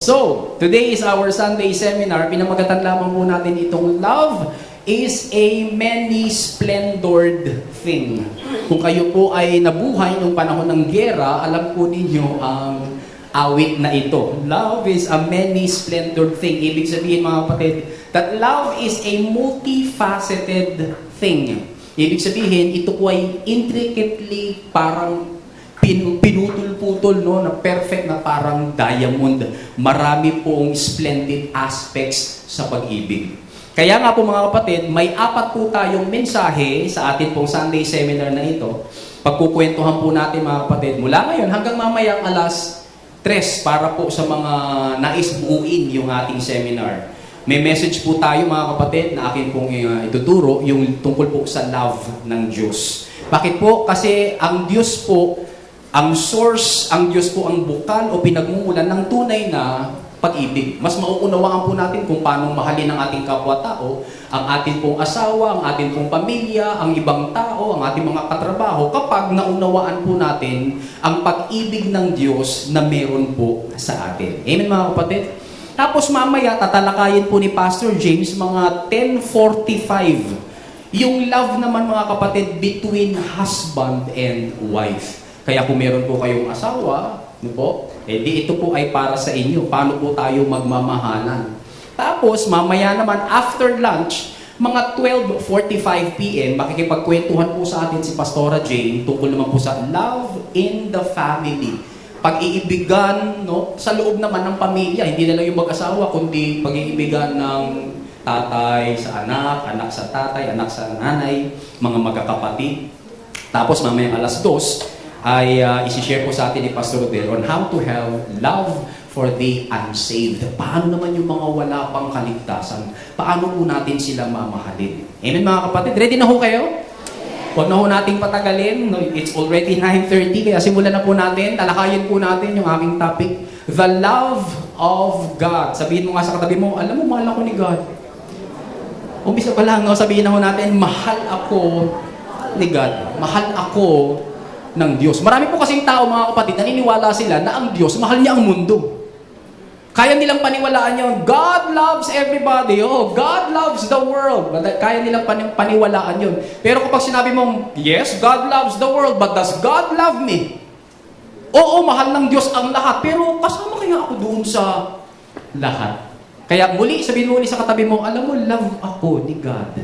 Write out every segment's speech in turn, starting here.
So, today is our Sunday seminar. Pinamagatan lamang po natin itong love is a many splendored thing. Kung kayo po ay nabuhay nung panahon ng giyera, alam po ninyo ang awit na ito. Love is a many splendored thing. Ibig sabihin mga kapatid, that love is a multifaceted thing. Ibig sabihin, ito po ay intricately parang pinutol-putol, no, na perfect na parang diamond. Marami pong splendid aspects sa pag-ibig. Kaya nga po mga kapatid, may 4 po tayong mensahe sa atin pong Sunday seminar na ito. Pagkukwentuhan po natin mga kapatid, mula ngayon hanggang mamayang alas 3 para po sa mga nais buuin yung ating seminar. May message po tayo mga kapatid na akin pong ituturo, yung tungkol po sa love ng Diyos. Bakit po? Kasi ang Diyos po, ang source, ang Diyos po ang bukal o pinagmumulan ng tunay na pag-ibig. Mas mauunawaan po natin kung paano mahalin ang ating kapwa-tao, ang ating pong asawa, ang ating pong pamilya, ang ibang tao, ang ating mga katrabaho, kapag naunawaan po natin ang pag-ibig ng Diyos na meron po sa atin. Amen mga kapatid? Tapos mamaya, tatalakayin po ni Pastor James mga 10:45. Yung love naman mga kapatid between husband and wife. Kaya kung meron po kayong asawa, no po, di ito po ay para sa inyo. Paano po tayo magmamahalan? Tapos, mamaya naman, after lunch, mga 12:45 p.m., makikipagkwentuhan po sa atin si Pastora Jane tungkol naman po sa love in the family. Pag-iibigan, no, sa loob naman ng pamilya. Hindi na lang yung mag-asawa, kundi pag-iibigan ng tatay sa anak, anak sa tatay, anak sa nanay, mga magkakapatid. Tapos, mamaya alas 2, ay isi-share po sa atin ni Pastor Rodel on how to have love for the unsaved. Paano naman yung mga wala pang kaligtasan? Paano po natin sila mamahalin? Amen mga kapatid? Ready na ho kayo? Huwag na ho nating patagalin. No? It's already 9:30, kaya simulan na po natin. Talakayin po natin yung aking topic. The love of God. Sabihin mo nga sa katabi mo, alam mo, mahal ako ni God. Umpisa pa lang, no? Sabihin na ho natin, mahal ako ni God. Mahal ako ng Diyos. Marami po kasing tao, mga kapatid, naniniwala sila na ang Diyos, mahal niya ang mundo. Kaya nilang paniwalaan yun, God loves everybody. Oh, God loves the world. Kaya nilang paniwalaan yun. Pero kapag sinabi mong, yes, God loves the world, but does God love me? Oo, mahal ng Diyos ang lahat. Pero kasama kaya ako doon sa lahat? Kaya muli, sabihin mo ulit sa katabi mo, alam mo, love ako ni God.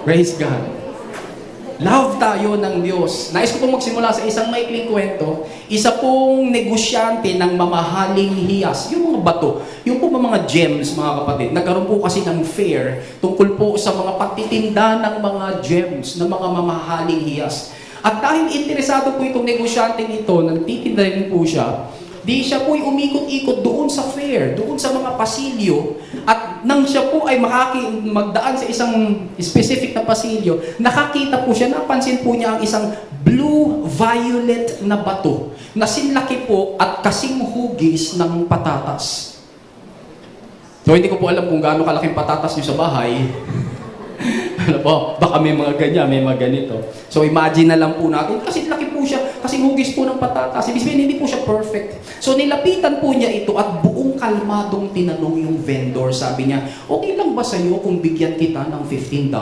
Praise God. Love tayo ng Diyos. Nais ko pong magsimula sa isang maikling kwento. Isa pong negosyante ng mamahaling hiyas. Yung mga bato, yung po mga gems, mga kapatid. Nagkaroon po kasi ng fair tungkol po sa mga pagtitinda ng mga gems, ng mga mamahaling hiyas. At dahil interesado po itong negosyante nito, nagtitinda rin po siya, di siya po'y umikot-ikot doon sa fair, doon sa mga pasilyo, at nang siya po ay magdaan sa isang specific na pasilyo, nakakita po siya, napansin po niya ang isang blue-violet na bato, na sinlaki po at kasing hugis ng patatas. So hindi ko po alam kung gaano kalaking patatas niyo sa bahay. Ano po, baka may mga ganyan, may mga ganito. So imagine na lang po natin, kasi laki po siya, kasi hugis po ng patatas. Ibig sabihin, hindi po siya perfect. So nilapitan po niya ito at buong kalmadong tinanong yung vendor. Sabi niya, okay lang ba sa'yo kung bigyan kita ng $15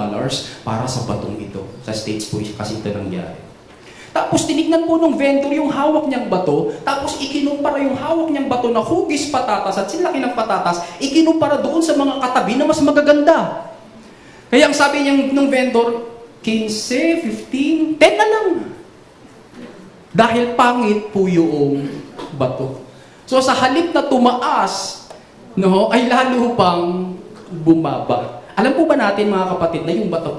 para sa batong ito? Sa States po kasi ito nangyari. Tapos tinignan po ng vendor yung hawak niyang bato, tapos ikinumpara yung hawak niyang bato na hugis patatas at sinlaki ng patatas, ikinumpara doon sa mga katabi na mas magaganda. Kaya ang sabi niyang ng vendor, 15, 15, 10 na lang. Dahil pangit po yung bato. So sa halip na tumaas, no, ay lalo pang bumaba. Alam po ba natin mga kapatid na yung bato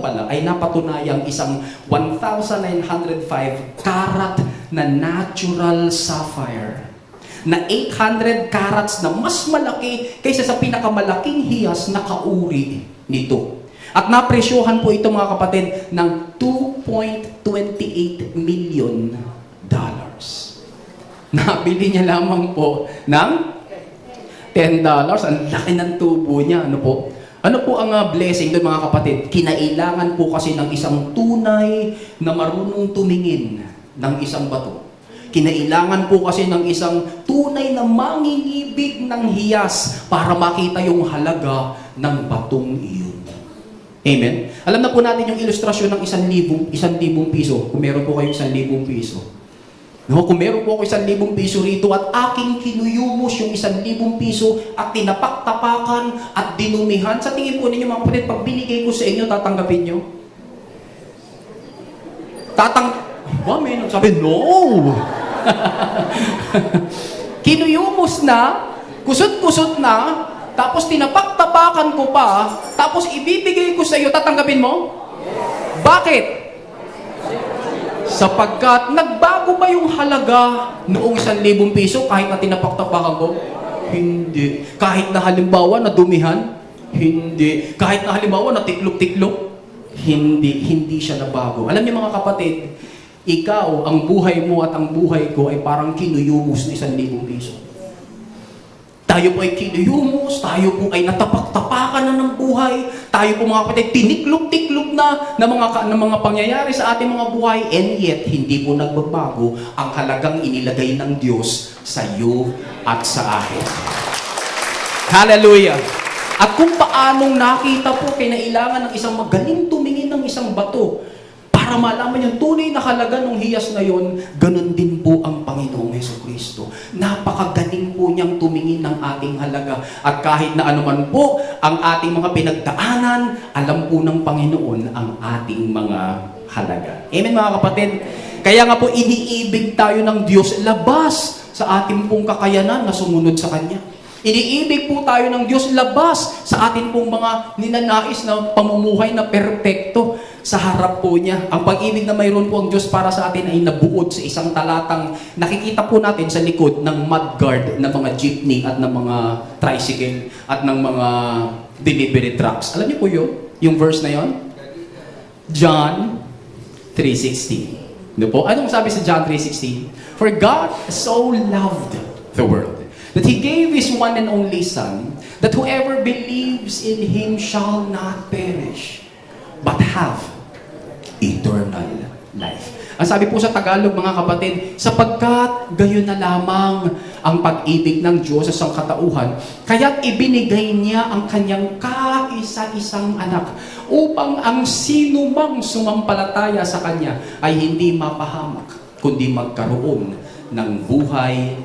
pala ay napatunayang isang 1,905 karat na natural sapphire. Na 800 carats na mas malaki kaysa sa pinakamalaking hiyas na kauri nito. At napresyohan po ito mga kapatid ng $2.28 million. Nabili niya lamang po ng $10. Ang laki ng tubo niya. Ano po? Ano po ang blessing doon mga kapatid? Kinailangan po kasi ng isang tunay na marunong tumingin ng isang bato. Kinailangan po kasi ng isang tunay na mangingibig ng hiyas para makita yung halaga ng batong iyon. Amen? Alam na po natin yung ilustrasyon ng 1,000 piso. Kung meron po kayo 1,000 piso. No, kung meron po ako 1,000 piso rito at aking kinuyumos yung 1,000 piso at tinapak-tapakan at dinumihan, sa tingin po ninyo mga kapatid, pag binigay ko sa inyo, tatanggapin nyo? May nagsabi, no! Kinuyumos na, kusot-kusot na, tapos tinapak-tapakan ko pa, tapos ibibigay ko sa iyo, tatanggapin mo? Bakit? Sapagkat nagbago ba yung halaga noong 1,000 piso kahit na tinapak-tapakan ko? Hindi. Kahit na halimbawa na dumihan? Hindi. Kahit na halimbawa na tiklop-tiklop? Hindi siya nabago. Alam niyo mga kapatid, ikaw, ang buhay mo at ang buhay ko ay parang kinuyumos na 1,000 piso. Tayo po ay kinuyumos, tayo po ay natapak-tapakan na ng buhay, tayo po mga kapatid, tiniklop-tiklop na ng mga pangyayari sa ating mga buhay, and yet, hindi po nagbabago ang halagang inilagay ng Diyos sa iyo at sa akin. Hallelujah! At kung paanong nakita po, kinailangan ng isang magaling tumingin ng isang bato para malaman yung tunay na halaga ng hiyas na yon, ganun din po ang Panginoong Hesukristo. Napakagaling po niyang tumingin ng ating halaga. At kahit na anuman po ang ating mga pinagdaanan, alam po ng Panginoon ang ating mga halaga. Amen mga kapatid? Kaya nga po iniibig tayo ng Diyos labas sa ating pong kakayanan na sumunod sa Kanya. Iniibig po tayo ng Diyos labas sa atin pong mga ninanais na pamumuhay na perpekto sa harap po niya. Ang pag-ibig na mayroon po ang Diyos para sa atin ay nabuod sa isang talatang nakikita po natin sa likod ng mudguard ng mga jeepney at ng mga tricycle at ng mga delivery trucks. Alam niyo po yun? Yung verse na yon? John 3:16. Ano po? Anong sabi sa John 3:16? For God so loved the world that He gave His one and only Son, that whoever believes in Him shall not perish, but have eternal life. Ang sabi po sa Tagalog, mga kapatid, sapagkat gayon na lamang ang pag-ibig ng Diyos sa sangkatauhan, kaya't ibinigay niya ang kanyang kaisa-isang anak upang ang sinumang sumampalataya sa Kanya ay hindi mapahamak, kundi magkaroon ng buhay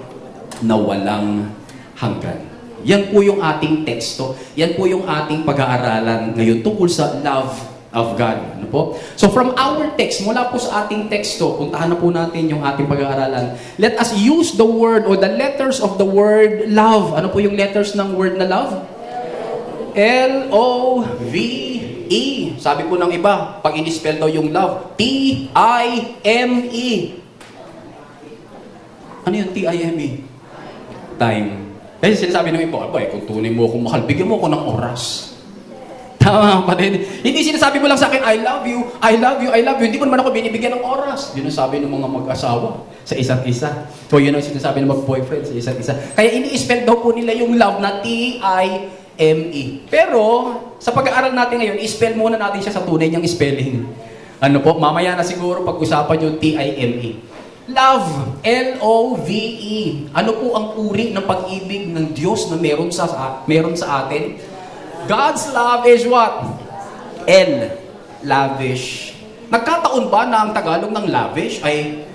na walang hanggan. Yan po yung ating teksto. Yan po yung ating pag-aaralan ngayon tungkol sa love of God. Ano po? So from our text, mula po sa ating teksto, puntahan na po natin yung ating pag-aaralan. Let us use the word or the letters of the word love. Ano po yung letters ng word na love? L-O-V-E. Sabi po ng iba, pag in-spell daw yung love, T-I-M-E. Ano yung T-I-M-E? Time. Kasi sinasabi ng iba, kung tunay mo akong mahal, bigyan mo ako ng oras. Tama, kapatid. Hindi sinasabi mo lang sa akin, I love you, I love you, I love you. Hindi mo naman ako binibigyan ng oras. Yun ang sabi ng mga mag-asawa sa isa't isa. So yun ang sinasabi ng mag-boyfriend sa isa't isa. Kaya ini-spell daw po nila yung love na T-I-M-E. Pero, sa pag-aaral natin ngayon, i-spell muna natin siya sa tunay niyang spelling. Ano po, mamaya na siguro pag-usapan yung T-I-M-E. Love, L-O-V-E. Ano po ang uri ng pag-ibig ng Diyos na meron sa atin? God's love is what? L, lavish. Nagkataon ba na ang Tagalog ng lavish ay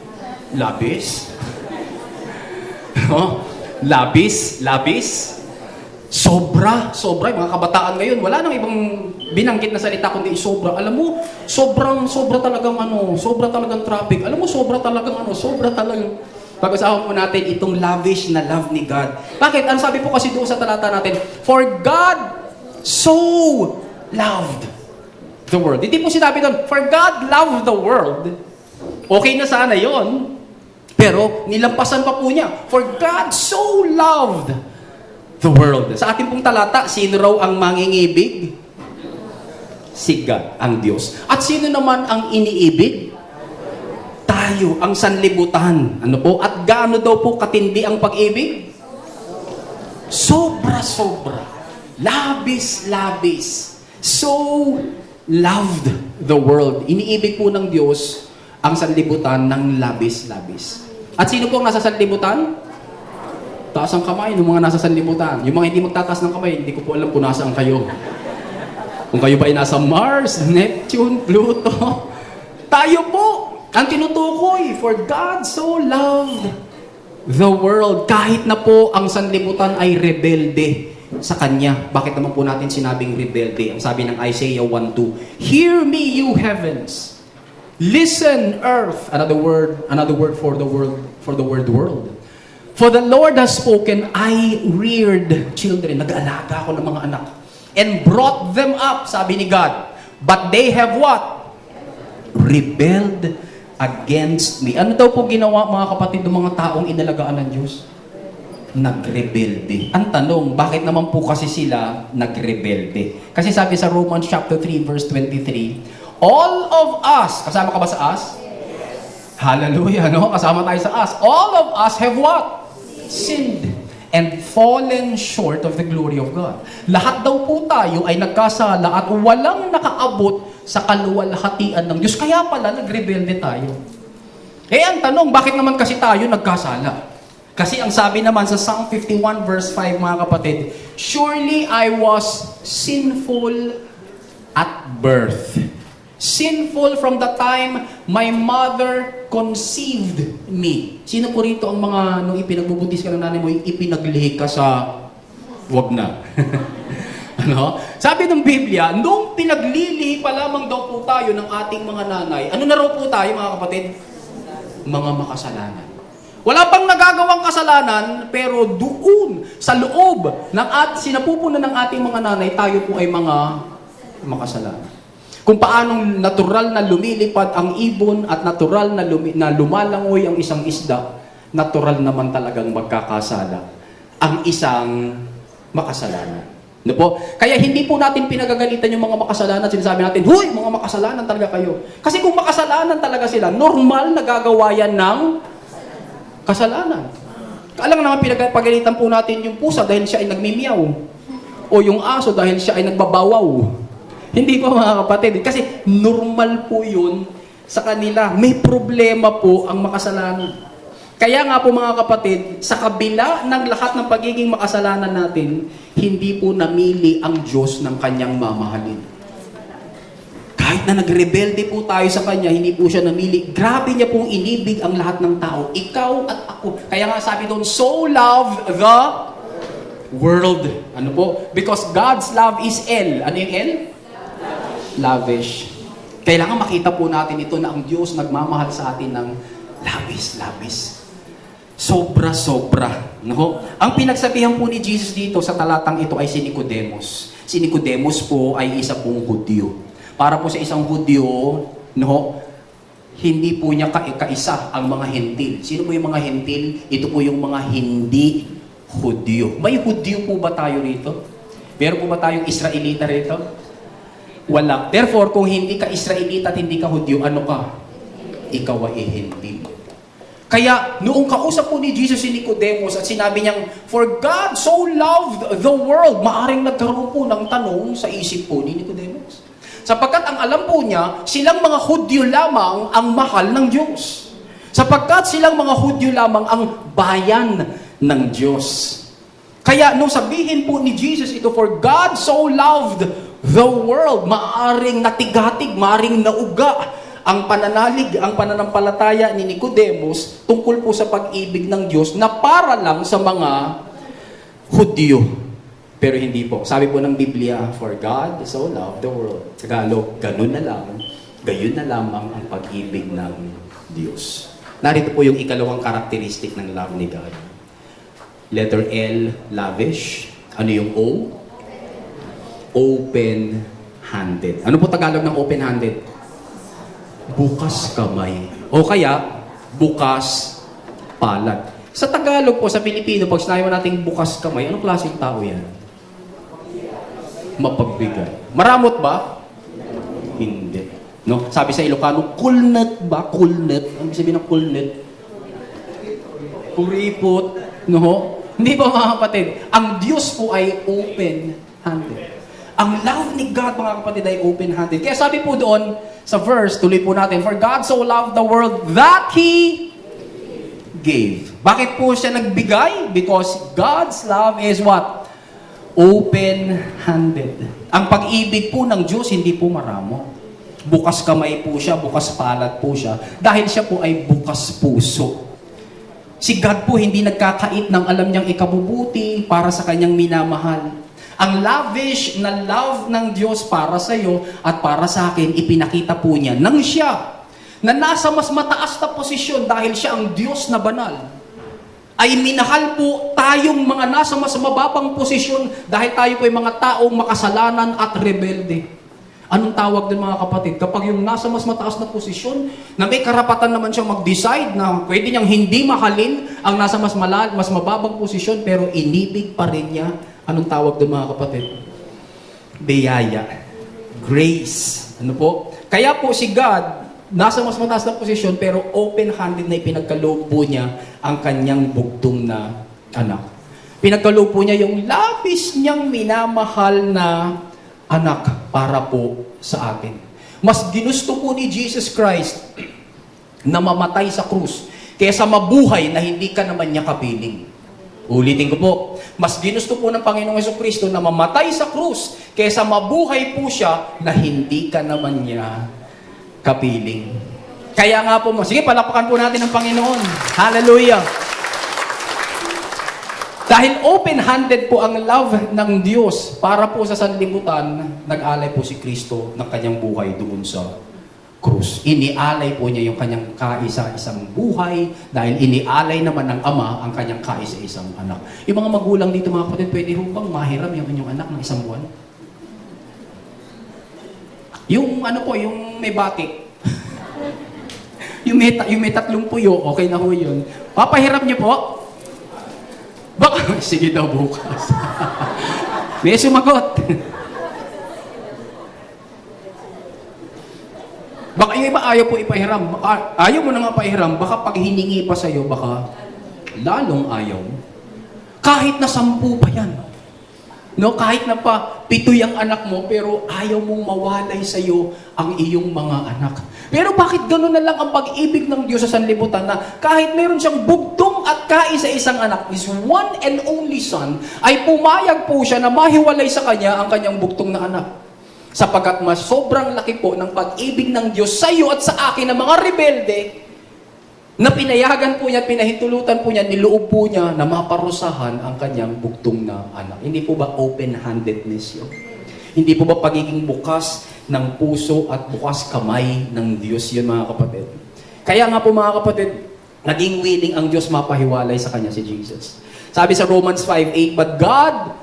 labis? Labis, labis. Sobra, sobra. Yung mga kabataan ngayon, wala nang ibang binanggit na salita kundi sobra. Alam mo, sobra talagang traffic. Alam mo, sobra talagang pag-usapan po natin itong lavish na love ni God. Bakit? Ano sabi po kasi doon sa talata natin? For God so loved the world. Hindi po sinabi doon, for God loved the world. Okay na sana yon. Pero nilampasan pa po niya. For God so loved the world. Sa ating pong talata, sino raw ang mangingibig? Si God, ang Diyos. At sino naman ang iniibig? Tayo, ang sanlibutan. Ano po? At gaano daw po katindi ang pag-ibig? Sobra-sobra. Labis-labis. So loved the world. Iniibig po ng Diyos ang sanlibutan ng labis-labis. At sino po ang nasa sanlibutan? Taas ang kamay ng mga nasa sanlibutan. Yung mga hindi magtataas ng kamay, hindi ko po alam kung nasaan kayo. Kung kayo ba ay nasa Mars, Neptune, Pluto. Tayo po ang tinutukoy. For God so loved the world. Kahit na po ang sanlibutan ay rebelde sa Kanya. Bakit naman po natin sinabing rebelde? Ang sabi ng Isaiah 1:2, "Hear me, you heavens. Listen, earth." Another word for the word world. "For the Lord has spoken, I reared children." Nag-aalaga ako ng mga anak. "And brought them up," sabi ni God. "But they have what? Rebelled against me." Ano daw po ginawa, mga kapatid, ng mga taong inalagaan ng Diyos? Nagrebelde. Ang tanong, bakit naman po kasi sila nagrebelde? Kasi sabi sa Romans chapter 3 verse 23, all of us, kasama ka ba sa us? Yes. Hallelujah, no? Kasama tayo sa us. All of us have what? Sinned and fallen short of the glory of God. Lahat daw po tayo ay nagkasala at walang nakaabot sa kaluwalhatian ng Diyos. Kaya pala nagrebelde tayo. Ang tanong, bakit naman kasi tayo nagkasala? Kasi ang sabi naman sa Psalm 51 verse 5, mga kapatid, "Surely I was sinful at birth. Sinful from the time my mother conceived me." Sino po rito ang mga, nung ipinagbubuntis ka ng nanay mo, ipinaglihi ka sa, wag na. Ano? Sabi ng Biblia, nung pinaglilihi pa lamang daw po tayo ng ating mga nanay, ano na raw po tayo, mga kapatid? Mga makasalanan. Wala pang nagagawang kasalanan, pero doon, sa loob ng sinapupunan ng ating mga nanay, tayo po ay mga makasalanan. Kung paanong natural na lumilipad ang ibon at natural na, lumalangoy ang isang isda, natural naman talagang magkakasala ang isang makasalanan. No po? Kaya hindi po natin pinagagalitan yung mga makasalanan. Sinasabi natin, "Huy, mga makasalanan talaga kayo." Kasi kung makasalanan talaga sila, normal na gagawa yan ng kasalanan. Alam naman pinagpagalitan po natin yung pusa dahil siya ay nagmimiyaw. O yung aso dahil siya ay nagbabawaw. Hindi po, mga kapatid. Kasi normal po yun sa kanila. May problema po ang makasalanan. Kaya nga po, mga kapatid, sa kabila ng lahat ng pagiging makasalanan natin, hindi po namili ang Diyos ng kanyang mamahalin. Kahit na nagrebelde po tayo sa Kanya, hindi po siya namili. Grabe niya pong inibig ang lahat ng tao. Ikaw at ako. Kaya nga sabi doon, so loved the world. Ano po? Because God's love is L. Ano yung L? Lavish. Kailangan makita po natin ito na ang Diyos nagmamahal sa atin ng labis. Sobra-sobra. No? Ang pinagsabihan po ni Jesus dito sa talatang ito ay si Nicodemus. Si Nicodemus po ay isa pong Hudyo. Para po sa isang Hudyo, no, hindi po niya kaisa ang mga hentil. Sino po yung mga hentil? Ito po yung mga hindi Hudyo. May Hudyo po ba tayo rito? Meron po ba tayong Israelita rito? Wala. Therefore, kung hindi ka Israelita at hindi ka Hudyo, ano ka? Ikaw ay hentil. Kaya, noong kausap po ni Jesus si Nicodemus at sinabi niyang, "For God so loved the world," maaring nagkaroon po ng tanong sa isip po ni Nicodemus. Sapagkat ang alam po niya, silang mga Hudyo lamang ang mahal ng Diyos. Sapagkat silang mga Hudyo lamang ang bayan ng Diyos. Kaya nung sabihin po ni Jesus ito, "For God so loved the world," maaring natigatig, maaring nauga ang pananalig, ang pananampalataya ni Nicodemus tungkol po sa pag-ibig ng Diyos na para lang sa mga Hudyo. Pero hindi po. Sabi po ng Biblia, "For God so loved the world." Tagalog, ganun na lang, gayon na lamang ang pag-ibig ng Diyos. Narito po yung ikalawang karakteristik ng love ni God. Letter L, lavish. Ano yung O? Open-handed. Ano po Tagalog ng open-handed? Bukas kamay. O kaya, bukas palad. Sa Tagalog po, sa Pilipino, pag sinabi mo nating bukas kamay, anong klaseng tao yan? Mapagbigay. Maramot ba? Hindi. No? Sabi sa Ilocano, kulnet ba? Kulnet. Ang sabihin ng kulnet? Kuripot. No? Hindi ba, mga kapatid? Ang Diyos po ay open-handed. Ang love ni God, mga kapatid, ay open-handed. Kaya sabi po doon, sa verse, tuloy po natin, "For God so loved the world that He gave. Bakit po siya nagbigay? Because God's love is what? Open-handed. Ang pag-ibig po ng Diyos, hindi po maramo. Bukas kamay po siya, bukas palad po siya, dahil siya po ay bukas puso. Si God po hindi nagkakait ng alam niyang ikabubuti para sa kanyang minamahal. Ang lavish na love ng Diyos para sa iyo at para sa akin, ipinakita po niya nang siya, na nasa mas mataas na posisyon dahil siya ang Diyos na banal, ay minahal po tayong mga nasa mas mababang posisyon dahil tayo po ay mga taong makasalanan at rebelde. Anong tawag din mga kapatid? Kapag yung nasa mas mataas na posisyon, na may karapatan naman siyang mag-decide na pwede niyang hindi mahalin ang nasa mas mababang posisyon, pero inibig pa rin niya. Anong tawag din mga kapatid? Biyaya. Grace. Ano po? Kaya po si God, nasa mas mataas na posisyon, pero open-handed na ipinagkaloob po niya ang kanyang bugtong na anak. Pinagkaloob po niya yung labis niyang minamahal na anak para po sa atin. Mas ginusto po ni Jesus Christ na mamatay sa krus kaysa mabuhay na hindi ka naman niya kapiling. Ulitin ko po, mas ginusto po ng Panginoong Jesucristo na mamatay sa krus kaysa mabuhay po siya na hindi ka naman niya kapiling. Kaya nga po, sige, palakpakan po natin ang Panginoon. Hallelujah! Dahil open-handed po ang love ng Diyos para po sa sanlibutan, nag-alay po si Kristo ng kanyang buhay doon sa krus. Inialay po niya yung kanyang kaisa-isang buhay dahil inialay naman ng Ama ang kanyang kaisa-isang anak. Yung mga magulang dito mga kapatid, pwede ho bang mahiram yung inyong anak ng isang buwan? Yung ano po, yung may batik. yung may tatlong puyo, okay na ho yun. Papahiram niyo po? Baka, sige daw bukas. May sumagot. Baka yung iba ayaw po ipahiram. Baka, ayaw mo na nga pahiram, baka pag hiningi pa sa'yo, baka lalong ayaw. Kahit na 10 pa yan. No, kahit na pa 7 yung anak mo, pero ayaw mong mawalay sa'yo ang iyong mga anak. Pero bakit gano'n na lang ang pag-ibig ng Diyos sa sanlibutan na kahit meron siyang bugtong at kaisa-isang anak, His one and only Son, ay pumayag po siya na mahiwalay sa Kanya ang Kanyang bugtong na anak. Sapagkat mas sobrang laki po ng pag-ibig ng Diyos sa iyo at sa akin na mga rebelde, na pinayagan po niya at pinahintulutan po niya, niloob po niya na maparusahan ang kanyang bugtong na anak. Hindi po ba open-handedness yun? Hindi po ba pagiging bukas ng puso at bukas kamay ng Diyos yun mga kapatid? Kaya nga po mga kapatid, naging willing ang Diyos mapahiwalay sa Kanya si Jesus. Sabi sa Romans 5:8, but God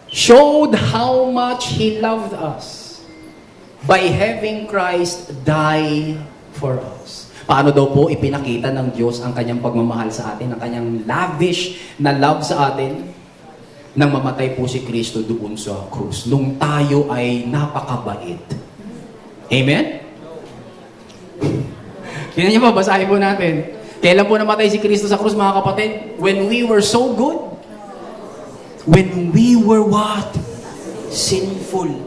showed how much He loved us by having Christ die for us. Paano daw po ipinakita ng Diyos ang kanyang pagmamahal sa atin, ang kanyang lavish na love sa atin, nang mamatay po si Kristo doon sa krus, nung tayo ay napakabait. Amen? Tingnan niyo po, basahin po natin. Kailan po namatay si Kristo sa krus, mga kapatid? When we were so good. When we were what? Sinful.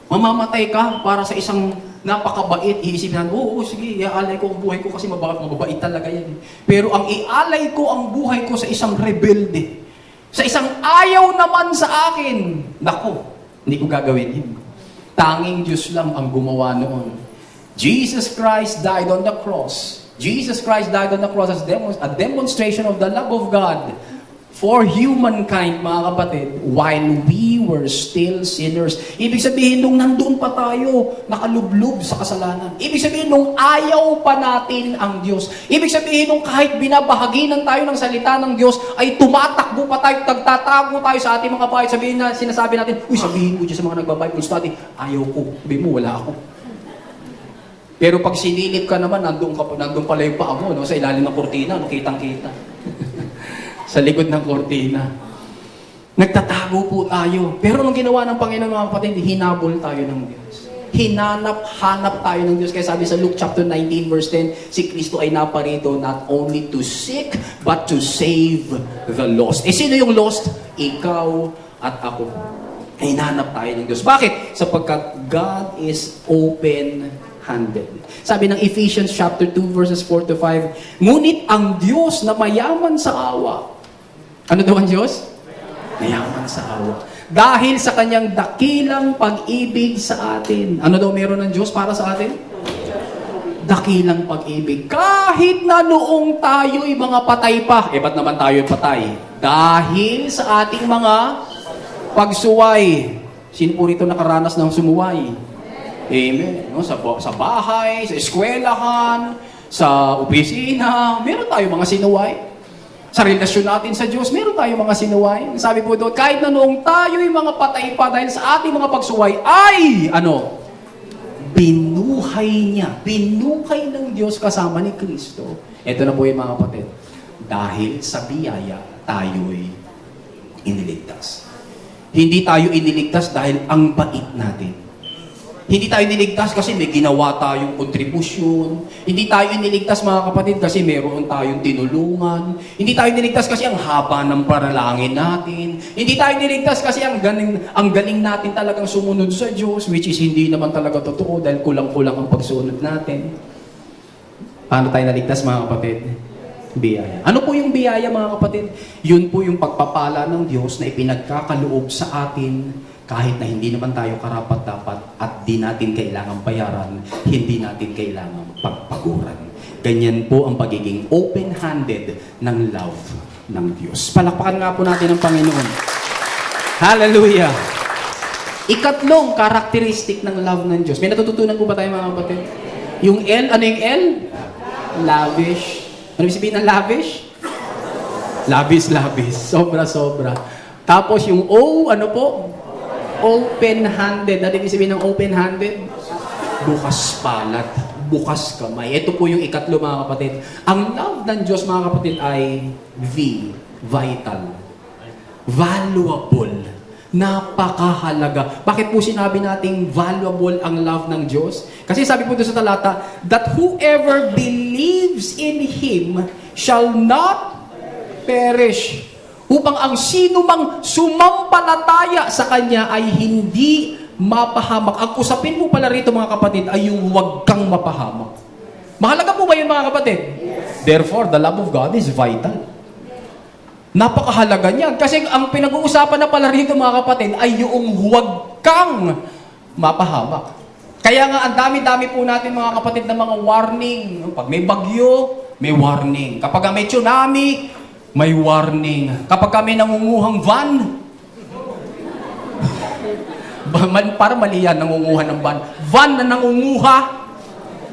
Mamamatay ka para sa isang napakabait, iisipin natin, oo, sige, iaalay ko ang buhay ko kasi mababait talaga yan. Pero ang ialay ko ang buhay ko sa isang rebelde, sa isang ayaw naman sa akin, nako, hindi ko gagawin yun. Tanging Diyos lang ang gumawa noon. Jesus Christ died on the cross. Jesus Christ died on the cross as a demonstration of the love of God for humankind, mga kapatid, while we were still sinners. Ibig sabihin, nung nandun pa tayo, nakalublob sa kasalanan. Ibig sabihin, nung ayaw pa natin ang Diyos. Ibig sabihin, nung kahit binabahaginan tayo ng salita ng Diyos, ay tumatakbo pa tayo, tagtatago tayo sa ating mga bahay. Sinasabi natin, uy, sabihin mo dyan sa mga nagbabible study, ayaw ko. Sabihin mo, wala ako. Pero pag sinilip ka naman, nandun pala yung paa mo, no? Sa ilalim ng kortina, no? Kitang-kita. Sa likod ng kortina. Nagtatago po tayo. Pero nung ginawa ng Panginoon mga kapatid, hinabol tayo ng Diyos. Hanap tayo ng Diyos. Kaya sabi sa Luke chapter 19 verse 10, si Kristo ay naparito not only to seek, but to save the lost. Eh sino yung lost? Ikaw at ako. Hinanap tayo ng Diyos. Bakit? Sapagkat God is open open-handed. Sabi ng Ephesians chapter 2 verses 4 to 5, ngunit ang Diyos na mayaman sa awa. Ano daw ang Diyos? Mayaman sa awa. Dahil sa kanyang dakilang pag-ibig sa atin. Ano daw meron ng Diyos para sa atin? Dakilang pag-ibig. Kahit na noong tayo'y mga patay pa. Ba't naman tayo'y patay? Dahil sa ating mga pagsuway. Sino po rito nakaranas ng sumuway? Amen. No, sa bahay, sa eskwelahan, sa opisina, meron tayo mga sinuway. Sa relasyon natin sa Diyos, meron tayo mga sinuway. Sabi po doon, kahit na noong tayo'y mga patay pa dahil sa ating mga pagsuway, ay, binuhay niya. Binuhay ng Diyos kasama ni Kristo. Ito na po yung mga kapatid. Dahil sa biyaya, tayo'y iniligtas. Hindi tayo iniligtas dahil ang bait natin. Hindi tayo iniligtas kasi may ginawa tayong kontribusyon. Hindi tayo iniligtas, mga kapatid, kasi meron tayong tinulungan. Hindi tayo iniligtas kasi ang haba ng panalangin natin. Hindi tayo iniligtas kasi ang galing natin talagang sumunod sa Diyos, which is hindi naman talaga totoo dahil kulang-kulang ang pagsunod natin. Paano tayo naligtas, mga kapatid? Biyaya. Ano po yung biyaya, mga kapatid? Yun po yung pagpapala ng Diyos na ipinagkakaloob sa atin kahit na hindi naman tayo karapat-dapat at di natin kailangang bayaran, hindi natin kailangang pagpaguran. Ganyan po ang pagiging open-handed ng love ng Diyos. Palakpakan nga po natin ang Panginoon. Hallelujah! Ikatlong karakteristik ng love ng Diyos. May natututunan po ba tayo, mga kapatid? Yung L, ano yung L? Lavish. Ano ibig sabihin ng lavish? Lavish. Sobra. Tapos yung O, ano po? Open-handed. Ano ibig sabihin ng open-handed? Bukas palad. Bukas kamay. Ito po yung ikatlo, mga kapatid. Ang love ng Diyos, mga kapatid, ay vital. Valuable. Napakahalaga. Bakit po sinabi nating valuable ang love ng Diyos? Kasi sabi po doon sa talata, that whoever believes in Him shall not perish. Upang ang sino mang sumampalataya sa Kanya ay hindi mapahamak. Ang usapin po pala rito, mga kapatid, ay yung huwag kang mapahamak. Mahalaga po ba yun, mga kapatid? Yes. Therefore, the love of God is vital. Napakahalaga niyan. Kasi ang pinag-uusapan na pala rito, mga kapatid, ay yung huwag kang mapahamak. Kaya nga, ang dami-dami po natin, mga kapatid, na mga warning. Pag may bagyo, may warning. Kapag may tsunami, may warning. Kapag kami nangunguhang van, para mali yan, nangunguha ng van. Van na nangunguha,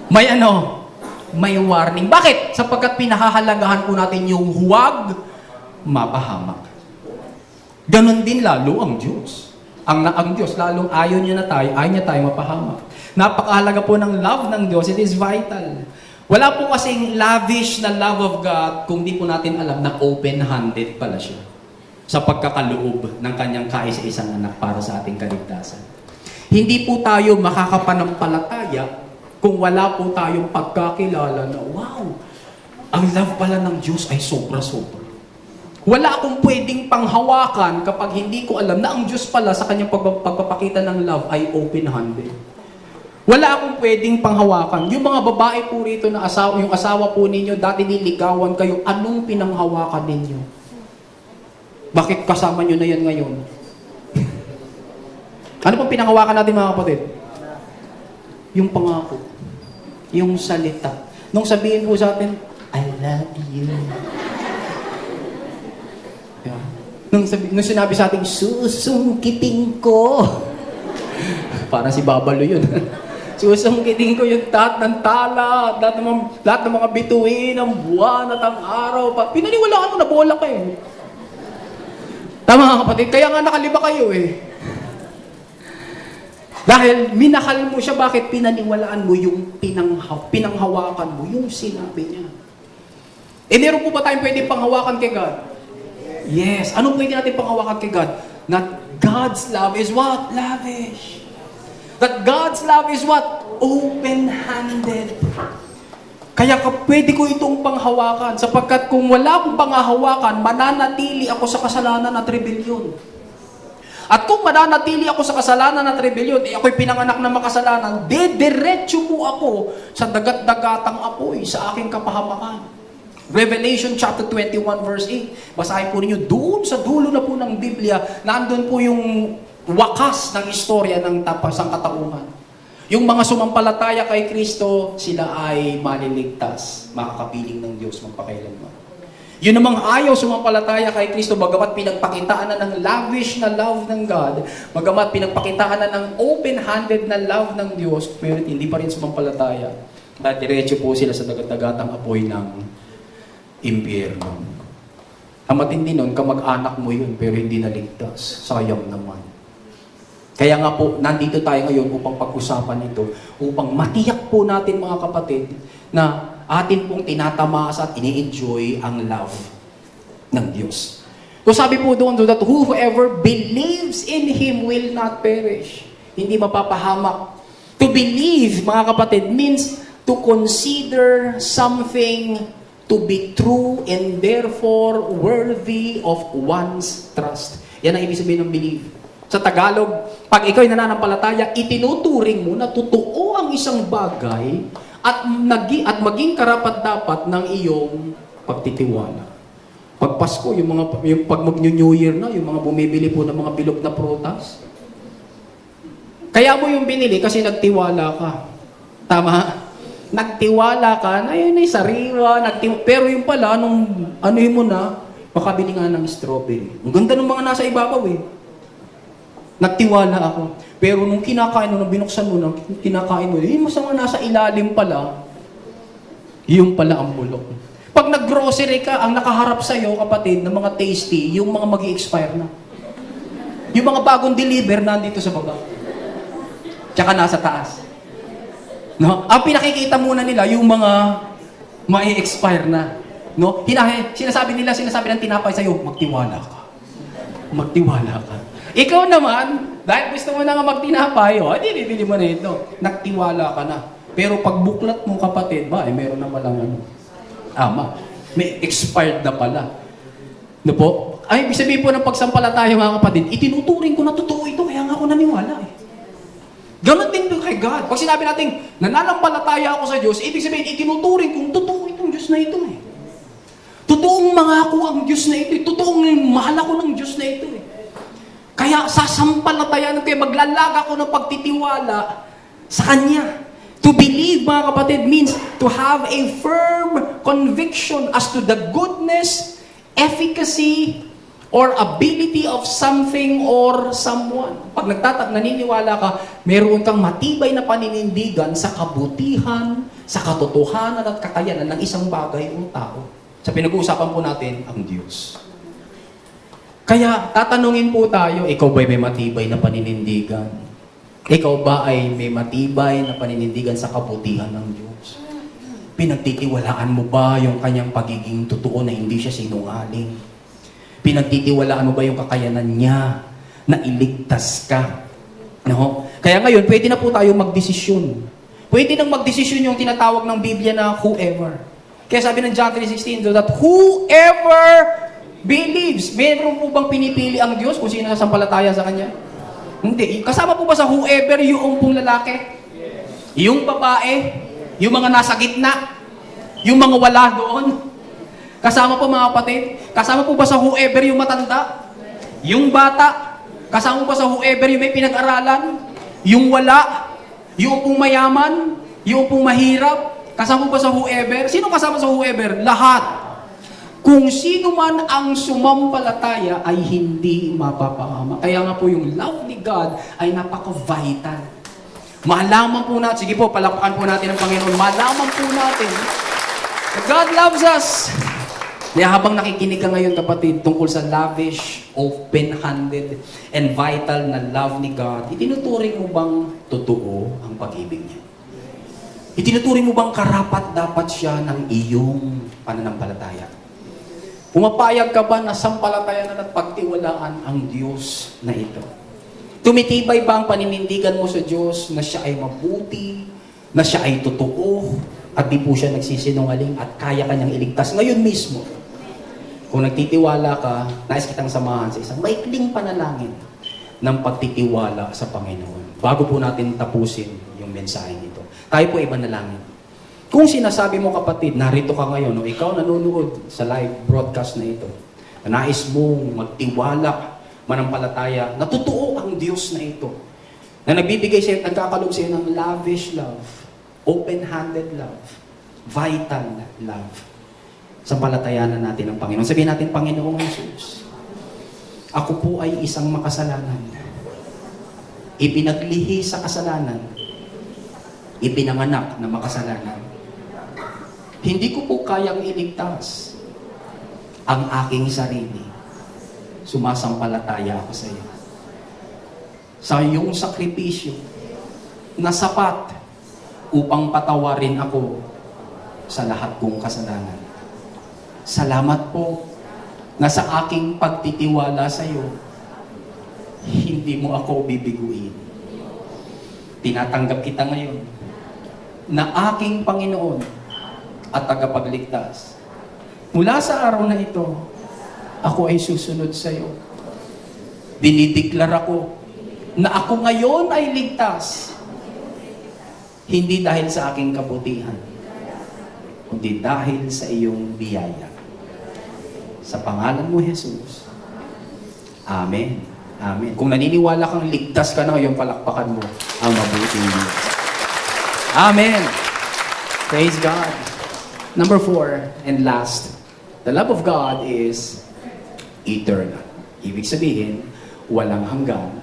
may warning. Bakit? Sapagkat pinahahalagahan po natin yung huwag mapahamak. Ganon din lalo ang Diyos. Ang Diyos, lalong ayaw niya tayo mapahamak. Napakahalaga po ng love ng Diyos. It is vital. Wala po kasing lavish na love of God kung di po natin alam na open-handed pala siya sa pagkakaloob ng kanyang kaisa-isang anak para sa ating kaligtasan. Hindi po tayo makakapanampalataya kung wala po tayong pagkakilala na, wow, ang love pala ng Diyos ay sobra-sobra. Wala akong pwedeng panghawakan kapag hindi ko alam na ang Diyos pala sa kanyang pagpapakita ng love ay open-handed. Wala akong pwedeng panghawakan. Yung mga babae po rito na yung asawa po ninyo, dati niligawan kayo, anong pinanghawakan ninyo? Bakit kasama nyo na yan ngayon? Ano pong pinanghawakan natin, mga kapatid? Yung pangako. Yung salita. Nung sabihin po sa atin, I love you. Yeah. Nung sinabi sa atin, susungkitin ko. Para si Babalo yun. Susungkitin ko yung ng tala, lahat ng mga bituin, ng buwan at ang araw. Pinaniwalaan mo na bola kayo. Tama, mga kapatid. Kaya nga nakaliba kayo eh. Dahil minahal mo siya, bakit pinaniwalaan mo yung pinanghawakan mo, yung sinabi niya. Meron po ba tayong pwede panghawakan kay God? Yes. Anong pwede natin panghawakan kay God? That God's love is what? Lavish. That God's love is what? Open-handed. Kaya pwede ko itong panghawakan sapagkat kung wala akong panghawakan, mananatili ako sa kasalanan at rebellion. At kung mananatili ako sa kasalanan at rebellion, ako'y pinanganak na makasalanan, diretso po ako sa dagat-dagatang apoy, sa aking kapahamakan. Revelation chapter 21 verse 8. Basahin po ninyo, doon sa dulo na po ng Biblia, nandun po yung wakas ng istorya ng sangkatauhan. Yung mga sumampalataya kay Kristo, sila ay maliligtas, makakapiling ng Diyos magpakailanman. Yun namang ayaw sumampalataya kay Kristo, bagamat pinagpakitaan na ng lavish na love ng God, bagamat pinagpakitaan na ng open-handed na love ng Diyos, pero hindi pa rin sumampalataya. At diretso po sila sa dagat-dagatang apoy ng impyerno. Ang matindi nun, kamag-anak mo yun, pero hindi naligtas. Sayang naman. Kaya nga po, nandito tayo ngayon upang pag-usapan ito, upang matiyak po natin mga kapatid, na atin pong tinatamasa at ini-enjoy ang love ng Diyos. So sabi po doon, that whoever believes in Him will not perish. Hindi mapapahamak. To believe, mga kapatid, means to consider something to be true and therefore worthy of one's trust. Yan ang ibig sabihin ng believe. Sa Tagalog, pag ikaw'y nananampalataya, itinuturing mo na totoo ang isang bagay at maging karapat-dapat ng iyong pagtitiwala. Pag Pasko, yung pag mag-New Year na, yung mga bumibili po ng mga bilog na prutas, kaya mo yung binili kasi nagtiwala ka. Tama? Nagtiwala ka, na yun ay sariwa, pero yung pala, nung anuhin mo na, makabili nga ng strawberry. Ang ganda ng mga nasa ibabaw eh. Nagtiwala ako. Pero nung kinakain mo, nung binuksan mo, nung kinakain mo, yung masama nasa ilalim pala, yung pala ang bulok. Pag nag-grocery ka, ang nakaharap sa'yo, kapatid, ng mga tasty, yung mga mag-i-expire na. Yung mga bagong deliver, nandito sa baba. Tsaka nasa taas. No? Ang pinakikita muna nila, yung mga ma-expire na. No? Sinasabi ng tinapay sa'yo, magtiwala ka. Magtiwala ka. Ikaw naman, dahil gusto mo na nga magtinapay, hindi bibili mo na ito. Nagtiwala ka na. Pero pag buklat mo kapatid, meron na palang may expired na pala. No po? Ay, ibig sabihin po ng pagsampalataya mga kapatid, itinuturing ko na totoo ito, kaya nga ako naniwala eh. Ganon din kay God. Pag sinabi natin, nananampalataya ako sa Diyos, ibig sabihin, itinuturing kong totoo itong Diyos na ito eh. Totoong mangako ang Diyos na ito eh. Totoong mahal ako ng Diyos na ito eh. Kaya sasampalatayan ko, maglalag ako ng pagtitiwala sa Kanya. To believe, mga kapatid, means to have a firm conviction as to the goodness, efficacy, or ability of something or someone. Pag naniniwala ka, meron kang matibay na paninindigan sa kabutihan, sa katotohanan at kakayanan ng isang bagay o tao. Sa pinag-uusapan po natin, ang Diyos. Kaya, tatanungin po tayo, ikaw ba'y may matibay na paninindigan? Ikaw ba ay may matibay na paninindigan sa kabutihan ng Diyos? Pinagtitiwalaan mo ba yung kanyang pagiging totoo na hindi siya sinungaling? Pinagtitiwalaan mo ba yung kakayanan niya na iligtas ka? No? Kaya ngayon, pwede na po tayo magdesisyon. Pwede nang magdesisyon yung tinatawag ng Biblia na whoever. Kaya sabi ng John 3:16, that whoever believes. Meron po bang pinipili ang Diyos kung sino sasampalataya sa Kanya? Hindi. Kasama po ba sa whoever yung pong lalaki? Yes. Yung babae? Yung mga nasa gitna? Yung mga wala doon? Kasama po mga kapatid? Kasama po ba sa whoever yung matanda? Yung bata? Kasama po ba sa whoever yung may pinag-aralan? Yung wala? Yung pong mayaman? Yung pong mahirap? Kasama po ba sa whoever? Sino kasama sa whoever? Lahat. Kung sino man ang sumampalataya ay hindi mapapahama. Kaya nga po yung love ni God ay napaka-vital. Malaman po natin, sige po, palakpakan po natin ang Panginoon. Malaman po natin, God loves us. Kaya habang nakikinig ka ngayon kapatid tungkol sa lavish, open-handed, and vital na love ni God, itinuturing mo bang totoo ang pag-ibig niya? Itinuturing mo bang karapat-dapat siya ng iyong pananampalataya? Pumapayag ka ba na sampalatayanan at pagtiwalaan ang Diyos na ito? Tumitibay ba ang paninindigan mo sa Diyos na siya ay mabuti, na siya ay totoo, at di po siya nagsisinungaling at kaya kanyang iligtas ngayon mismo? Kung nagtitiwala ka, nais kitang samahan sa isang maikling panalangin ng pagtitiwala sa Panginoon. Bago po natin tapusin yung mensahe nito, tayo po ipanalangin. Kung sinasabi mo kapatid, narito ka ngayon, o ikaw nanonood sa live broadcast na ito, na nais mong magtiwala, manampalataya, na totoo ang Diyos na ito, na nagbibigay sa'yo, nagkakalob sa'yo ng lavish love, open-handed love, vital love. Sampalatayanan natin ang Panginoon. Sabihin natin, Panginoong Jesus, ako po ay isang makasalanan. Ipinaglihi sa kasalanan. Ipinanganak na makasalanan. Hindi ko po kayang iligtas ang aking sarili. Sumasampalataya ako sa iyo. Sa iyong sakripisyo na sapat upang patawarin ako sa lahat kong kasalanan. Salamat po na sa aking pagtitiwala sa iyo, hindi mo ako bibiguin. Tinatanggap kita ngayon na aking Panginoon at tagapagligtas. Mula sa araw na ito, ako ay susunod sa iyo. Dinideklara ko na ako ngayon ay ligtas. Hindi dahil sa aking kabutihan, kundi dahil sa iyong biyaya. Sa pangalan mo, Jesus. Amen. Amen. Kung naniniwala kang ligtas ka na ngayon, palakpakan mo ang mabuting Diyos. Amen. Praise God. Number 4 and last, the love of God is eternal. Ibig sabihin, walang hanggan,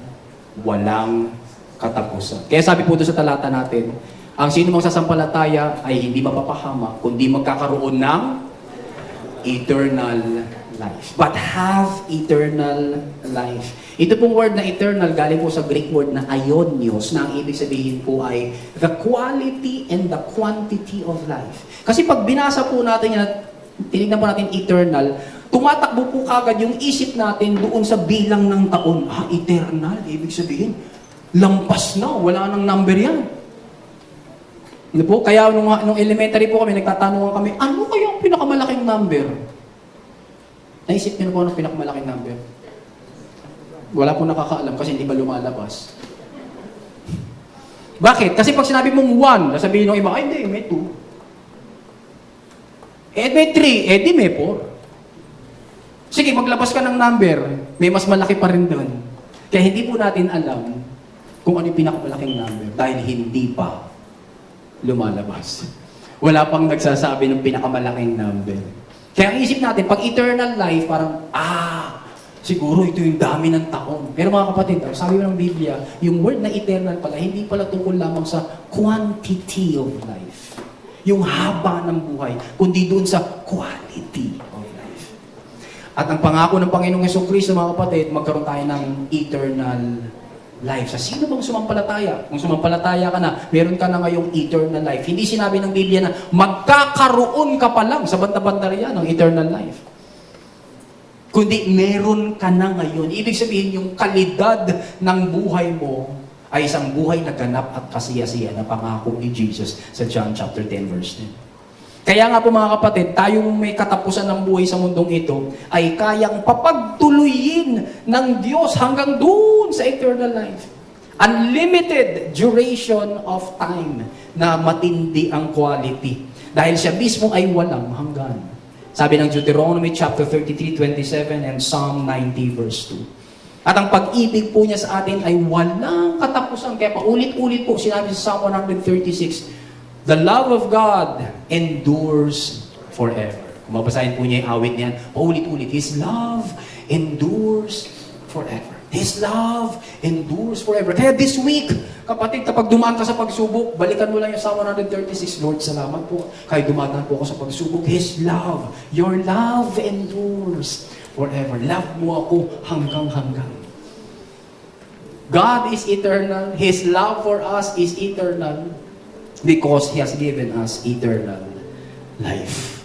walang katapusan. Kaya sabi po doon sa talata natin, ang sino mang sasampalataya ay hindi mapapahama, kundi magkakaroon ng eternal life. But have eternal life. Ito pong word na eternal, galing po sa Greek word na aionios, na ang ibig sabihin po ay the quality and the quantity of life. Kasi pag binasa po natin yan, tinignan po natin eternal, tumatakbo po kagad yung isip natin doon sa bilang ng taon. Eternal, ibig sabihin, lampas na, wala nang number yan. Ano po? Kaya nung elementary po kami, nagtatanungan kami, ano kaya ang pinakamalaking number? Naisip niyo na po anong pinakamalaking number? Wala po nakakaalam kasi hindi ba lumalabas? Bakit? Kasi pag sinabi mong 1, sasabihin ng iba, ay hindi, may 2. May 3, di may 4. Sige, maglabas ka ng number, may mas malaki pa rin doon. Kaya hindi po natin alam kung ano yung pinakamalaking number dahil hindi pa lumalabas. Wala pang nagsasabi ng pinakamalaking number. Kaya ang isip natin, pag eternal life, parang, siguro ito yung dami ng taon. Pero mga kapatid, sabi ng Biblia, yung word na eternal pala, hindi pala tungkol lamang sa quantity of life. Yung haba ng buhay, kundi doon sa quality of life. At ang pangako ng Panginoong Jesucristo, mga kapatid, magkaroon tayo ng eternal life. Sa sino bang sumampalataya? Kung sumampalataya ka na, meron ka na ngayong eternal life. Hindi sinabi ng Biblia na magkakaroon ka pa lang sa banda-banda riyan ng eternal life. Kundi meron ka na ngayon. Ibig sabihin, yung kalidad ng buhay mo ay isang buhay na ganap at kasiyasiya na pangako ni Jesus sa John chapter 10 verse 10. Kaya nga po mga kapatid, tayong may katapusan ng buhay sa mundong ito ay kayang papagtuluyin ng Diyos hanggang doon sa eternal life. Unlimited duration of time na matindi ang quality. Dahil siya mismo ay walang hanggan. Sabi ng Deuteronomy chapter 33:27 and Psalm 90 verse 2. At ang pag-ibig po niya sa atin ay walang katapusan. Kaya paulit-ulit po sinabi sa Psalm 136, the love of God endures forever. Kung mabasahin po niya yung awit niyan, paulit-ulit, His love endures forever. His love endures forever. Kaya this week, kapatid, kapag dumaan ka sa pagsubok, balikan mo lang yung Psalm 136, Lord, salamat po. Kaya dumaan po ako sa pagsubok. His love, your love endures forever. Love mo ako hanggang-hanggang. God is eternal. His love for us is eternal. Because He has given us eternal life.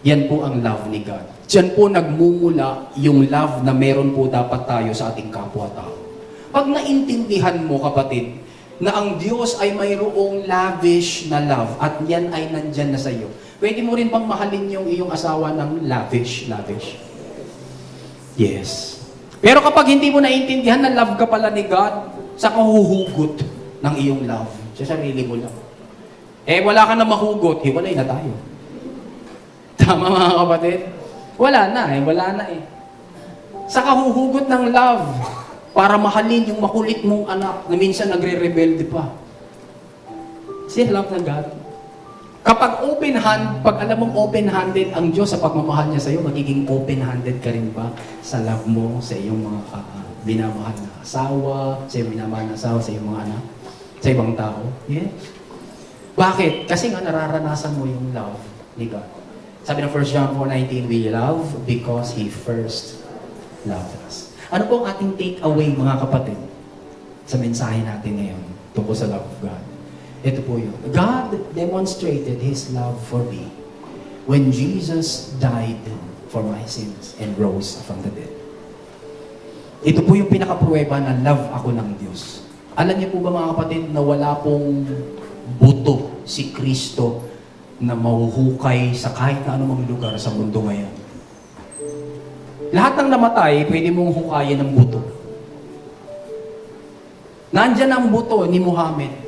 Yan po ang love ni God. Diyan po nagmumula yung love na meron po dapat tayo sa ating kapwa-tao. Pag naintindihan mo, kapatid, na ang Diyos ay mayroong lavish na love at yan ay nandyan na sa iyo, pwede mo rin bang mahalin yung iyong asawa ng lavish? Yes. Pero kapag hindi mo naiintindihan na love ka pala ni God, saka huhugot ng iyong love sa sarili mo lang. Eh, wala ka na mahugot, hiwalay na tayo. Tama mga kapatid? Wala na eh. Saka huhugot ng love para mahalin yung makulit mong anak na minsan nagre-rebelde pa. See, love ng God. Kapag open hand, pag alam mong open-handed ang Diyos sa pagmamahal niya sa iyo, magiging open-handed ka rin ba sa love mo sa iyong mga binamahal na asawa, sa iyong binamahal na asawa, sa iyong mga anak, sa ibang tao? Yeah. Bakit? Kasi nga nararanasan mo yung love ni God. Sabi ng 1 John 4:19, we love because He first loved us. Ano po ang ating take away, mga kapatid, sa mensahe natin ngayon tungkol sa love of God? Ito po yun. God demonstrated His love for me when Jesus died for my sins and rose from the dead. Ito po yung pinakapruweba na love ako ng Diyos. Alam niyo po ba, mga kapatid, na wala pong buto si Kristo na mahuhukay sa kahit na anumang lugar sa mundo ngayon. Lahat ng namatay, pwede mong hukayin ng buto. Nandyan ang buto ni Muhammad.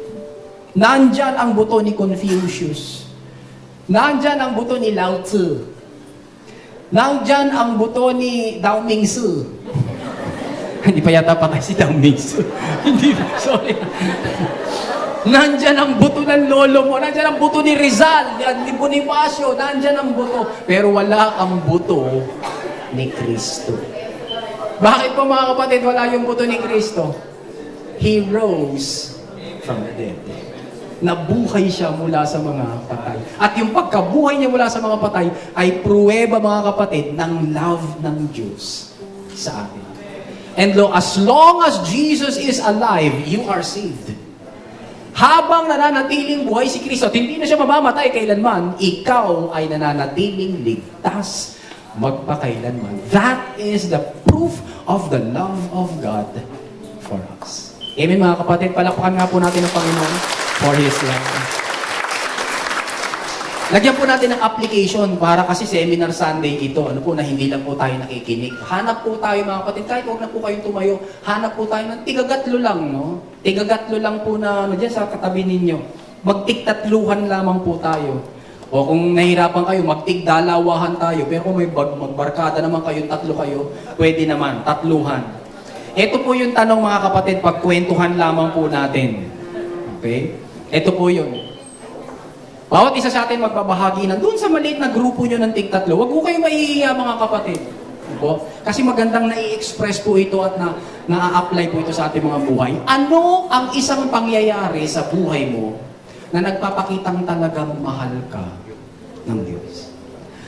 Nandyan ang buto ni Confucius. Nandyan ang buto ni Lao Tzu. Nandyan ang buto ni Dao Mingsu. Hindi pa yata patay si Dao Mingsu. Hindi, sorry. Nandyan ang buto ng lolo mo. Nandyan ang buto ni Rizal, ni Bonifacio. Nandyan ang buto. Pero wala ang buto ni Kristo. Bakit po, mga kapatid, wala yung buto ni Kristo? He rose from the dead. Nabuhay siya mula sa mga patay. At yung pagkabuhay niya mula sa mga patay ay pruweba, mga kapatid, ng love ng Diyos sa atin. And as long as Jesus is alive, you are saved. Habang nananatiling buhay si Kristo at hindi na siya mamamatay kailanman, ikaw ay nananatiling ligtas magpakailanman. That is the proof of the love of God for us. Amen, mga kapatid. Palakpakan nga po natin ang Panginoon for His love. Lagyan po natin ng application para kasi Seminar Sunday ito. Ano po, na hindi lang po tayo nakikinig. Hanap po tayo, mga kapatid, kahit huwag na po kayong tumayo, hanap po tayo ng tigagatlo lang, no? Tigagatlo lang po na, dyan sa katabi ninyo. Magtigtatluhan lamang po tayo. O kung nahirapan kayo, magtigdalawahan tayo. Pero kung may magbarkada naman kayo, tatlo kayo, pwede naman, tatluhan. Ito po yung tanong, mga kapatid, pagkwentuhan lamang po natin. Okay? Ito po yun. Bawat isa sa atin magbabahagi na doon sa maliit na grupo nyo ng tigtatlo. Huwag po kayo maiiya, mga kapatid. Po? Kasi magandang nai-express po ito at na-apply po ito sa ating mga buhay. Ano ang isang pangyayari sa buhay mo na nagpapakitang talagang mahal ka ng Diyos?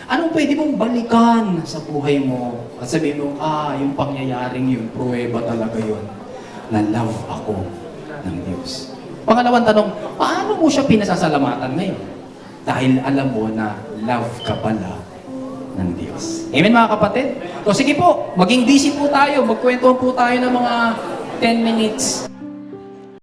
Anong pwede mong balikan sa buhay mo at sabihin mo, yung pangyayaring yun, pruweba talaga yun, na love ako ng Diyos. Pangalawang tanong, paano mo siya pinasasalamatan ngayon? Dahil alam mo na love ka pala ng Diyos. Amen, mga kapatid? So sige po, maging busy po tayo, magkwentuhan po tayo ng mga 10 minutes.